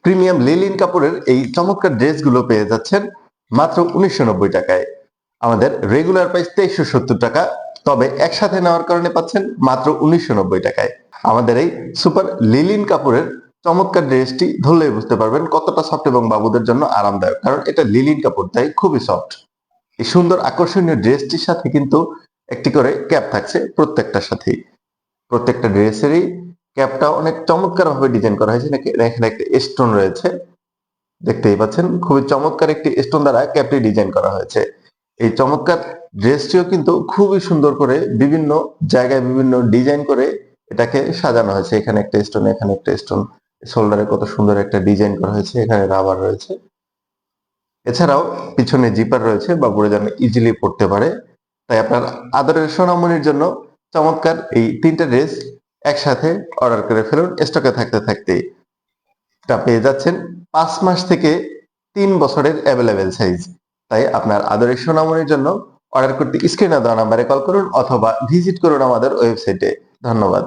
Premium লিলিন কাপড়ের এই চমৎকার ড্রেসগুলো পেয়ে যাচ্ছেন মাত্র 1990 টাকায়। আমাদের রেগুলার প্রাইস 2370 টাকা, তবে একসাথে নেওয়ার কারণে পাচ্ছেন মাত্র 1990 টাকায়। আমাদের এই সুপার লিলিন কাপড়ের চমৎকার ড্রেসটি ধরলেই বুঝতে পারবেন কতটা সফট এবং বাবুদের জন্য আরামদায়ক, কারণ এটা লিলিন কাপড়, তাই খুবই সফট। এই সুন্দর আকর্ষণীয় ড্রেসটির সাথে কিন্তু একটি করে ক্যাপ থাকছে প্রত্যেকটার সাথেই। প্রত্যেকটা ড্রেসেরই ক্যাপটা অনেক চমৎকার ভাবে ডিজাইন করা হয়েছে। এখানে একটা স্টোন রয়েছে, দেখতেই পাচ্ছেন খুবই চমৎকার একটি স্টোন দ্বারা ক্যাপটি ডিজাইন করা হয়েছে। এই চমৎকার ড্রেসটিও কিন্তু খুবই সুন্দর করে বিভিন্ন জায়গায় বিভিন্ন ডিজাইন করে এটাকে সাজানো হয়েছে। এখানে একটা স্টোন, এখানে একটা স্টোন, শোল্ডারে কত সুন্দর একটা ডিজাইন করা হয়েছে, এখানে রাবার রয়েছে। এছাড়াও পিছনে জিপার রয়েছে, বাবুরা যেন ইজিলি পড়তে পারে। তাই আপনার আদরের সোনামণির জন্য চমৎকার এই তিনটা ড্রেস একসাথে অর্ডার করে ফেলুন, স্টকে থাকতে থাকতে। এটা পেয়ে যাচ্ছেন 5 মাস থেকে 3 বছরের অ্যাভেলেবেল সাইজ। তাই আপনার আদরের সোনামণির জন্য অর্ডার করতে স্ক্রিনে দেওয়া নাম্বারে কল করুন অথবা ভিজিট করুন আমাদের ওয়েবসাইটে। ধন্যবাদ।